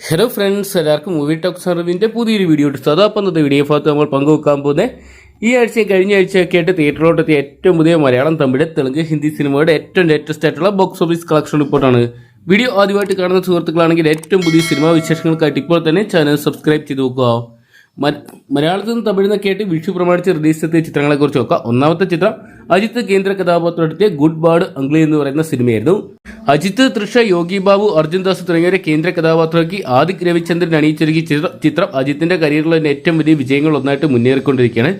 Hello friends, എല്ലാവർക്കും movie talks സർവിൻ്റെ പുതിയൊരു video എടുത്തു. അതപ്പം ഇന്നത്തെ വീഡിയോ ഭാഗത്ത് നമ്മൾ പങ്കുവെക്കാൻ പോകുന്നത് ഈ ആഴ്ച കഴിഞ്ഞ ആഴ്ചയൊക്കെ ആയിട്ട് തിയേറ്ററിലോട്ടെത്തിയ ഏറ്റവും പുതിയ മലയാളം, തമിഴ്, തെലുങ്ക്, ഹിന്ദി സിനിമയുടെ ഏറ്റവും ലേറ്റസ്റ്റ് ആയിട്ടുള്ള ബോക്സ് ഓഫീസ് കളക്ഷൻ റിപ്പോർട്ടാണ്. വീഡിയോ ആദ്യമായിട്ട് കാണുന്ന സുഹൃത്തുക്കളാണെങ്കിൽ ഏറ്റവും പുതിയ സിനിമാ വിശേഷങ്ങൾക്കായിട്ട് ഇപ്പോൾ തന്നെ ചാനൽ സബ്സ്ക്രൈബ് ചെയ്ത് നോക്കുക. മലയാളത്തിൽ നിന്ന് തമിഴിൽ നിന്നൊക്കെ ആയിട്ട് വിഷു പ്രമാണിച്ച് റിലീസ് ചെയ്ത ചിത്രങ്ങളെക്കുറിച്ച് നോക്കാം. ഒന്നാമത്തെ ചിത്രം അജിത്ത് കേന്ദ്ര കഥാപാത്രത്തിലെ ഗുഡ് ബാഡ് അംഗ്ലി എന്ന് പറയുന്ന സിനിമയായിരുന്നു. അജിത്ത്, തൃഷ, യോഗി ബാബു, അർജുൻ ദാസ് തുടങ്ങിയവരെ കേന്ദ്ര കഥാപാത്രമാക്കി ആദിക് രവിചന്ദ്രൻ അണിയിച്ചൊരുക്കിയ ചിത്രം അജിത്തിന്റെ കരിയറിലെ ഏറ്റവും വലിയ വിജയങ്ങൾ ഒന്നായിട്ട് മുന്നേറിക്കൊണ്ടിരിക്കുകയാണ്.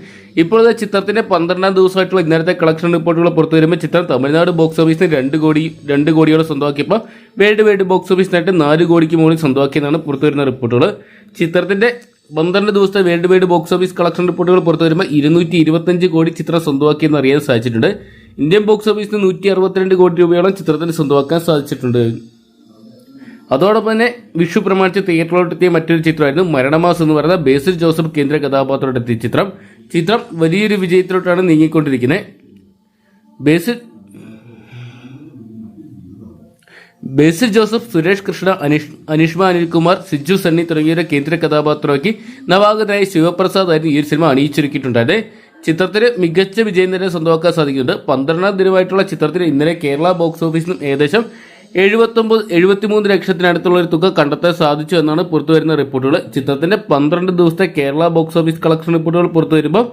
ഇപ്പോഴത്തെ ചിത്രത്തിന്റെ 12ാം ദിവസമായിട്ടുള്ള ഇന്നലത്തെ കളക്ഷൻ റിപ്പോർട്ടുകൾ പുറത്തു വരുമ്പോൾ ചിത്രം തമിഴ്നാട് ബോക്സ് ഓഫീസിന് 2 കോടിയോളം സ്വന്തമാക്കിയപ്പോൾ വേൾഡ് വൈഡ് ബോക്സ് ഓഫീസിനായിട്ട് 4 കോടിക്ക് മുകളിൽ സ്വന്തമാക്കിയെന്നാണ് പുറത്തു വരുന്ന റിപ്പോർട്ടുകൾ. ചിത്രത്തിന്റെ 12 ദിവസത്തെ world wide box office collection റിപ്പോർട്ടുകൾ പുറത്തു വരുമ്പോൾ 225 കോടി ചിത്രം സ്വന്തമാക്കിയെന്ന് അറിയാൻ സാധിച്ചിട്ടുണ്ട്. ഇന്ത്യൻ ബോക്സ് ഓഫീസിന് 162 കോടി രൂപയോളം ചിത്രത്തിന് സ്വന്തമാക്കാൻ സാധിച്ചിട്ടുണ്ട്. അതോടൊപ്പം തന്നെ വിഷു പ്രമാണിച്ച് തിയേറ്ററിലോട്ടെത്തിയ മറ്റൊരു ചിത്രമായിരുന്നു മരണമാസം എന്ന് പറയുന്ന ബേസിൽ ജോസഫ് കേന്ദ്ര കഥാപാത്രത്തോടെത്തിയ ചിത്രം വലിയൊരു വിജയത്തിലോട്ടാണ് നീങ്ങിക്കൊണ്ടിരിക്കുന്നത്. ബേസിൽ ജോസഫ്, സുരേഷ് കൃഷ്ണ, അനിഷ്മ അനിൽകുമാർ, സിജു സണ്ണി തുടങ്ങിയവരെ കേന്ദ്ര കഥാപാത്രമാക്കി നവാഗതനായ ശിവപ്രസാദ് ആയിരുന്നു ഈ ഒരു സിനിമ അണിയിച്ചൊരുക്കിയിട്ടുണ്ടായത്. ചിത്രത്തിന് മികച്ച വിജയം തന്നെ സ്വന്തമാക്കാൻ സാധിക്കുന്നുണ്ട്. 12ാം ദിനമായിട്ടുള്ള ചിത്രത്തിന് ഇന്നലെ കേരള ബോക്സ് ഓഫീസിനും ഏകദേശം 73 ലക്ഷത്തിനടുത്തുള്ള ഒരു തുക കണ്ടെത്താൻ സാധിച്ചു എന്നാണ് പുറത്തുവരുന്ന റിപ്പോർട്ടുകൾ. ചിത്രത്തിന്റെ 12 ദിവസത്തെ കേരള ബോക്സ് ഓഫീസ് കളക്ഷൻ റിപ്പോർട്ടുകൾ പുറത്തു വരുമ്പോൾ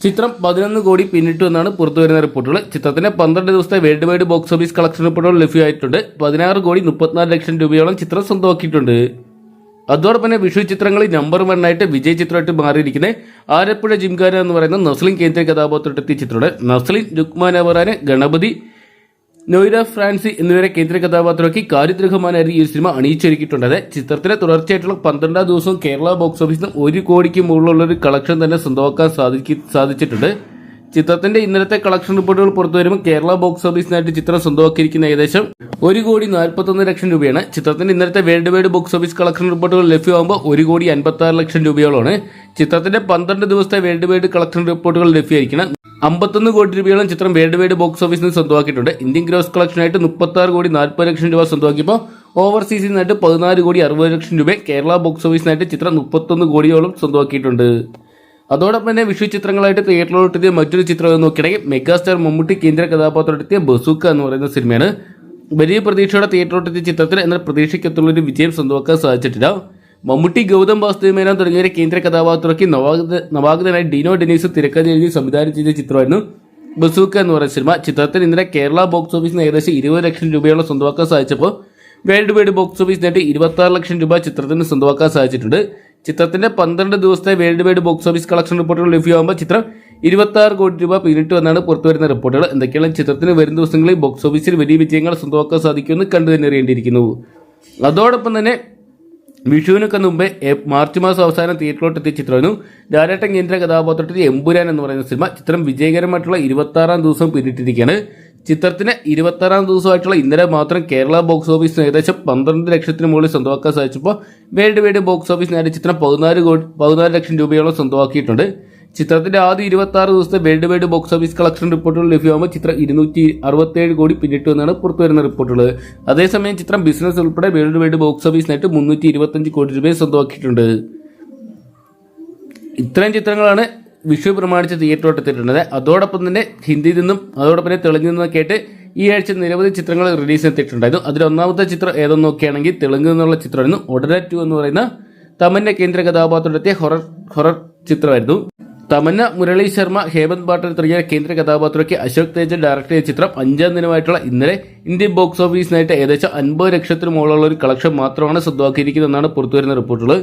ചിത്രം 11 കോടി പിന്നിട്ടു എന്നാണ് പുറത്തുവരുന്ന റിപ്പോർട്ടുകൾ. ചിത്രത്തിന്റെ 12 ദിവസത്തെ world wide box office collection റിപ്പോർട്ടുകൾ ലഭ്യമായിട്ടുണ്ട്. 16 കോടി 34 ലക്ഷം രൂപയോളം ചിത്രം സ്വന്തമാക്കിയിട്ടുണ്ട്. അതോടൊപ്പം തന്നെ വിഷു ചിത്രങ്ങളിൽ നമ്പർ 1 ആയിട്ട് വിജയ് ചിത്രമായിട്ട് മാറിയിരിക്കുന്നത് ആലപ്പുഴ ജിംഖാന എന്ന് പറയുന്ന നസ്ലിൻ കേന്ദ്ര കഥാപാത്രത്തെത്തിയ ചിത്രമാണ്. നസ്ലിൻ, രുക്മാൻ അവറാന്, ഗണപതി, നോയിഡ ഫ്രാൻസി എന്നിവരെ കേന്ദ്ര കഥാപാത്രമാക്കി ഖാലിദ് റഹ്മാനായിരുന്നു ഈ സിനിമ അണിയിച്ചൊരുക്കിയിട്ടുള്ളത്. ചിത്രത്തിലെ തുടർച്ചയായിട്ടുള്ള 12ാം ദിവസവും കേരള ബോക്സ് ഓഫീസിന് 1 കോടിക്ക് മുകളിലുള്ള ഒരു കളക്ഷൻ തന്നെ സ്വന്തമാക്കാൻ സാധിച്ചിട്ടുണ്ട്. ചിത്രത്തിന്റെ ഇന്നലത്തെ കളക്ഷൻ റിപ്പോർട്ടുകൾ പുറത്തു വരുമ്പോൾ കേരള ബോക്സ് ഓഫീസിനായിട്ട് ചിത്രം സ്വന്തമാക്കിയിരിക്കുന്ന ഏകദേശം 1 കോടി 41 ലക്ഷം രൂപയാണ്. ചിത്രത്തിന്റെ ഇന്നലത്തെ world wide box office collection റിപ്പോർട്ടുകൾ ലഭ്യമാകുമ്പോൾ 1 കോടി 56 ലക്ഷം രൂപയോളമാണ്. ചിത്രത്തിന്റെ 12 ദിവസത്തെ വേൾഡ് വൈഡ് കളക്ഷൻ റിപ്പോർട്ടുകൾ ലഭ്യമായിരിക്കണം. 51 കോടി രൂപയോളം ചിത്രം വേൾഡ് വൈഡ് ബോക്സ് ഓഫീസിൽ സ്വന്തമാക്കിയിട്ടുണ്ട്. ഇന്ത്യൻ ഗ്രോസ് കളക്ഷനായിട്ട് 36 കോടി 40 ലക്ഷം രൂപ സ്വന്തമാക്കിയപ്പോൾ ഓവർസീസിനായിട്ട് 14 കോടി 60 ലക്ഷം രൂപ, കേരള ബോക്സ് ഓഫീസിനായിട്ട് ചിത്രം 31 കോടിയോളം സ്വന്തമാക്കിയിട്ടുണ്ട്. അതോടൊപ്പം തന്നെ വിഷു ചിത്രങ്ങളായിട്ട് തിയേറ്ററിലോട്ടെത്തിയ മറ്റൊരു ചിത്രം നോക്കിയാണെങ്കിൽ മെഗാസ്റ്റാർ മമ്മൂട്ടി കേന്ദ്ര കഥാപാത്രത്തെത്തിയ ബസൂക്ക എന്ന് പറയുന്ന സിനിമയാണ്. വലിയ പ്രതീക്ഷയോടെ തിയേറ്ററിലോട്ടെത്തിയ ചിത്രത്തിൽ എന്നാൽ പ്രതീക്ഷയ്ക്കത്തുള്ളൊരു വിജയം സ്വന്തമാക്കാൻ സാധിച്ചിട്ടില്ല. മമ്മൂട്ടി, ഗൗതം വാസുദേവമേനോൻ തുടങ്ങിയവരെ കേന്ദ്ര കഥാപാത്രമാക്കി നവാഗതനായി ഡിനോ ഡെനീസ് തിരക്കഥ എഴുതി സംവിധാനം ചെയ്ത ചിത്രമായിരുന്നു ബസൂക്ക എന്ന് പറയുന്ന സിനിമ. ചിത്രത്തിന് ഇന്നലെ കേരള ബോക്സ് ഓഫീസിന് ഏകദേശം 20 ലക്ഷം രൂപയോളം സ്വന്തമാക്കാൻ സാധിച്ചപ്പോൾ വേൾഡ് വൈഡ് ബോക്സ് ഓഫീസിനായിട്ട് 26 ലക്ഷം രൂപ ചിത്രത്തിന് സ്വന്തമാക്കാൻ സാധിച്ചിട്ടുണ്ട്. ചിത്രത്തിന്റെ 12 ദിവസത്തെ world wide box office collection റിപ്പോർട്ടുകൾ ലഭ്യമാകുമ്പോൾ ചിത്രം 26 കോടി രൂപ പിന്നിട്ടു എന്നാണ് പുറത്തുവരുന്ന റിപ്പോർട്ടുകൾ. എന്തൊക്കെയാണ് ചിത്രത്തിന് വരും ദിവസങ്ങളിൽ ബോക്സ് ഓഫീസിൽ വലിയ വിജയങ്ങൾ സ്വന്തമാക്കാൻ സാധിക്കുമെന്ന് കണ്ടു തന്നെ അറിയേണ്ടിയിരിക്കുന്നു. അതോടൊപ്പം തന്നെ വിഷുവിനൊക്കെ മുമ്പേ മാർച്ച് മാസം അവസാനം തിയേറ്ററിലോട്ടെത്തിയ ചിത്രമായിരുന്നു ലാലേട്ടൻ കേന്ദ്ര കഥാപാത്രത്തിൽ എമ്പുരാൻ എന്ന് പറയുന്ന സിനിമ. ചിത്രം വിജയകരമായിട്ടുള്ള 26ാം ദിവസം പിന്നിട്ടിരിക്കുകയാണ്. ചിത്രത്തിന് 26ാം ദിവസമായിട്ടുള്ള ഇന്നലെ മാത്രം കേരള ബോക്സ് ഓഫീസിന് ഏകദേശം 12 ലക്ഷത്തിന് മുകളിൽ സ്വന്തമാക്കാൻ സാധിച്ചപ്പോൾ വേൾഡ് വൈഡ് ബോക്സ് ഓഫീസിനായിട്ട് ചിത്രം 14 ലക്ഷം രൂപയോളം സ്വന്തമാക്കിയിട്ടുണ്ട്. ചിത്രത്തിന്റെ ആദ്യ 26 ദിവസത്തെ world wide box office collection റിപ്പോർട്ടുകൾ ലഭ്യമാകുമ്പോൾ ചിത്രം 267 കോടി പിന്നിട്ടു എന്നാണ് പുറത്തുവരുന്ന റിപ്പോർട്ടുകൾ. അതേസമയം ചിത്രം ബിസിനസ് ഉൾപ്പെടെ വേൾഡ് വൈഡ് ബോക്സ് ഓഫീസിനായിട്ട് 325 കോടി രൂപ സ്വന്തമാക്കിയിട്ടുണ്ട്. ഇത്രയും ചിത്രങ്ങളാണ് വിഷു പ്രമാണിച്ച് തിയേറ്ററിലോട്ടെത്തിയിട്ടുണ്ട്. അതോടൊപ്പം തന്നെ ഹിന്ദിയിൽ നിന്നും അതോടൊപ്പം തന്നെ തെലുങ്കിൽ നിന്നൊക്കെ ആയിട്ട് ഈ ആഴ്ച നിരവധി ചിത്രങ്ങൾ റിലീസ് ചെയ്തിട്ടുണ്ടായിരുന്നു. അതിൽ ഒന്നാമത്തെ ചിത്രം ഏതെന്ന് നോക്കുകയാണെങ്കിൽ തെലുങ്കിൽ നിന്നുള്ള ചിത്രമായിരുന്നു ഒഡര 2 എന്ന് പറയുന്ന തമന്ന കേന്ദ്ര കഥാപാത്രത്തെത്തിയ ഹൊറർ ചിത്രമായിരുന്നു. തമന്ന, മുരളി ശർമ്മ, ഹേമന്ത് പാട്ടർ തുടങ്ങിയ കേന്ദ്ര കഥാപാത്രമൊക്കെ അശോക് തേജ ഡയറക്ട് ചെയ്ത ചിത്രം 5ാം ദിനമായിട്ടുള്ള ഇന്നലെ ഇന്ത്യൻ ബോക്സ് ഓഫീസിനായിട്ട് ഏകദേശം 50 ലക്ഷത്തിന് മുകളിലുള്ള ഒരു കളക്ഷൻ മാത്രമാണ് സ്വന്തമാക്കിയിരിക്കുന്നതെന്നാണ് പുറത്തുവരുന്ന റിപ്പോർട്ടുകൾ.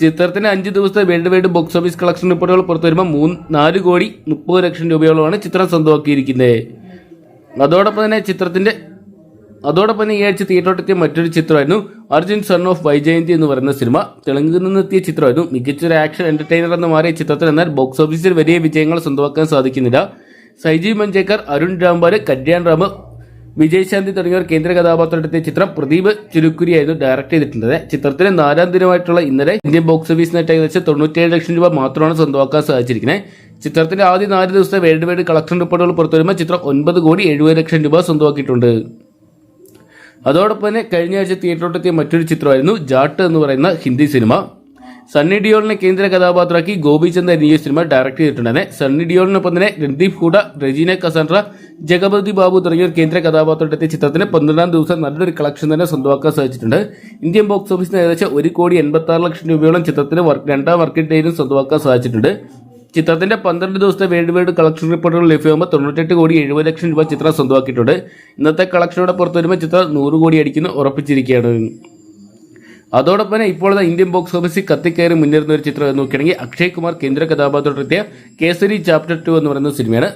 ചിത്രത്തിന് 5 ദിവസത്തെ world wide box office collection റിപ്പോർട്ടുകൾ പുറത്തു വരുമ്പോൾ 4 കോടി 30 ലക്ഷം രൂപയോളമാണ് ചിത്രം സ്വന്തമാക്കിയിരിക്കുന്നത്. അതോടൊപ്പം തന്നെ ഈ ആഴ്ച തിയേറ്ററിലെത്തിയ മറ്റൊരു ചിത്രമായിരുന്നു അർജുൻ സൺ ഓഫ് വൈജയന്തി എന്ന് പറയുന്ന സിനിമ. തെലുങ്കിൽ നിന്നെത്തിയ ചിത്രമായിരുന്നു. മികച്ചൊരു ആക്ഷൻ എന്റർടൈനർ എന്ന് മാറിയ ചിത്രത്തിൽ എന്നാൽ ബോക്സ് ഓഫീസിൽ വലിയ വിജയങ്ങൾ സ്വന്തമാക്കാൻ സാധിക്കുന്നില്ല. സൈജി മഞ്ചേക്കർ, അരുൺ രാംപാൽ, കല്യാൺ റാം, വിജയ് ശാന്തി തുടങ്ങിയവർ കേന്ദ്ര കഥാപാത്രത്തെത്തിയ ചിത്രം പ്രദീപ് ചുരുക്കുരിയായിരുന്നു ഡയറക്ട് ചെയ്തിട്ടുള്ളത്. ചിത്രത്തിന് 4ാം ദിനമായിട്ടുള്ള ഇന്നലെ ഇന്ത്യൻ ബോക്സ് ഓഫീസിനായിട്ട് ഏകദേശം 97 ലക്ഷം രൂപ മാത്രമാണ് സ്വന്തമാക്കാൻ സാധിച്ചിരിക്കുന്നത്. ചിത്രത്തിന്റെ ആദ്യ 4 ദിവസത്തെ വേൾഡ് വൈഡ് കളക്ഷൻ റിപ്പോർട്ടുകൾ പുറത്തുവരുമ്പോൾ ചിത്രം 9 കോടി 70 ലക്ഷം രൂപ സ്വന്തമാക്കിയിട്ടുണ്ട്. അതോടൊപ്പം തന്നെ കഴിഞ്ഞ ആഴ്ച തിയേറ്ററിലെത്തിയ മറ്റൊരു ചിത്രമായിരുന്നു ജാട്ട് എന്ന് പറയുന്ന ഹിന്ദി സിനിമ. സണ്ണി ഡിയോളിനെ കേന്ദ്ര കഥാപാത്രമാക്കി ഗോപിചന്ദ് ഈ സിനിമ ഡയറക്ട് ചെയ്തിട്ടുണ്ടായിരുന്നെ. സണ്ണി ഡിയോളിനൊപ്പം തന്നെ രൺദീപ് ഹൂഡ, റെജീന കസാൻഡ്ര, ജഗപതി ബാബു തുടങ്ങിയ കേന്ദ്ര കഥാപാത്രത്തെത്തിയ ചിത്രത്തിന് 12ാം ദിവസം നല്ലൊരു കളക്ഷൻ തന്നെ സ്വന്തമാക്കാൻ സാധിച്ചിട്ടുണ്ട്. ഇന്ത്യൻ ബോക്സ് ഓഫീസിന് ഏകദേശം 1,86,00,000 രൂപയോളം ചിത്രത്തിന് രണ്ടാം വർക്കിംഗ് ഡേയിലും സ്വന്തമാക്കാൻ സാധിച്ചിട്ടുണ്ട്. ചിത്രത്തിന്റെ 12 ദിവസത്തെ വേൾഡ് വൈഡ് കളക്ഷൻ റിപ്പോർട്ടുകൾ ലഭ്യമാകുമ്പോൾ 98,70,00,000 രൂപ ചിത്രം സ്വന്തമാക്കിയിട്ടുണ്ട്. ഇന്നത്തെ കളക്ഷനോടെ പുറത്തു വരുമ്പോൾ ചിത്രം 100 കോടി അടിക്കുന്നു ഉറപ്പിച്ചിരിക്കുകയാണ്. അതോടൊപ്പം തന്നെ ഇപ്പോൾ ഇന്ത്യൻ ബോക്സ് ഓഫീസിൽ കത്തിക്കയറി മുന്നേറുന്ന ഒരു ചിത്രം നോക്കുകയാണെങ്കിൽ അക്ഷയ് കുമാർ കേന്ദ്ര കഥാപാത്രത്തെത്തിയ കേസരി ചാപ്റ്റർ 2 എന്ന് പറയുന്ന സിനിമയാണ്.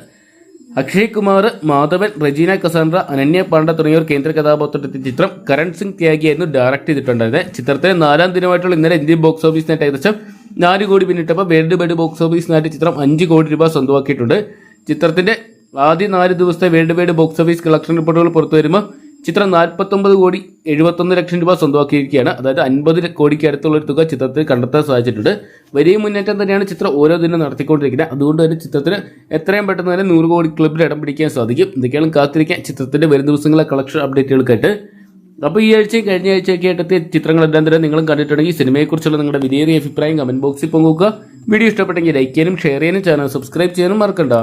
അക്ഷയ് കുമാർ, മാധവൻ, റെജീന കസാൻഡ്ര, അനന്യ പാണ്ഡ തുടങ്ങിയവർ കേന്ദ്ര കഥാപാത്രത്തെത്തിയ ചിത്രം കരൺ സിംഗ് ത്യാഗിയായിരുന്നു ഡയറക്ട് ചെയ്തിട്ടുണ്ടായിരുന്നത്. ചിത്രത്തിന് 4ാം ദിനമായിട്ടുള്ള ഇന്നലെ ഇന്ത്യൻ ബോക്സ് ഓഫീസിനായിട്ട് ഏകദേശം 4 കോടി പിന്നിട്ടപ്പോൾ വേൾഡ് വൈഡ് ബോക്സ് ഓഫീസിനായിട്ട് ചിത്രം 5 കോടി രൂപ സ്വന്തമാക്കിയിട്ടുണ്ട്. ചിത്രത്തിന്റെ ആദ്യ 4 ദിവസത്തെ world wide box office collection റിപ്പോർട്ടുകൾ പുറത്തു വരുമ്പോൾ ചിത്രം 49,71,00,000 രൂപ സ്വന്തമാക്കിയിരിക്കുകയാണ്. അതായത് 50 കോടിക്ക് അടുത്തുള്ള ഒരു തുക ചിത്രത്തിൽ കണ്ടെത്താൻ സാധിച്ചിട്ടുണ്ട്. വലിയ മുന്നേറ്റം തന്നെയാണ് ചിത്രം ഓരോ ദിനം നടത്തിക്കൊണ്ടിരിക്കുന്നത്. അതുകൊണ്ട് തന്നെ ചിത്രത്തിന് എത്രയും പെട്ടെന്ന് തന്നെ 100 കോടി ക്ലബിൽ ഇടം പിടിക്കാൻ സാധിക്കും. ഇതൊക്കെയാണ് കാത്തിരിക്കാൻ ചിത്രത്തിന്റെ വരും ദിവസങ്ങളെ കളക്ഷൻ അപ്ഡേറ്റുകൾക്കായിട്ട്. അപ്പോൾ ഈ ആഴ്ചയും കഴിഞ്ഞ ആഴ്ചയൊക്കെ ആയിട്ടെത്തിയ ചിത്രങ്ങളെല്ലാം തന്നെ നിങ്ങളും കണ്ടിട്ടുണ്ടെങ്കിൽ സിനിമയെക്കുറിച്ചുള്ള നിങ്ങളുടെ വിലയേറിയ അഭിപ്രായം കമന്റ് ബോക്സിൽ പങ്കുവെക്കുക. വീഡിയോ ഇഷ്ടപ്പെട്ടെങ്കിൽ ലൈക്ക് ചെയ്യാനും ഷെയർ ചെയ്യാനും ചാനൽ സബ്സ്ക്രൈബ് ചെയ്യാനും മറക്കണ്ട.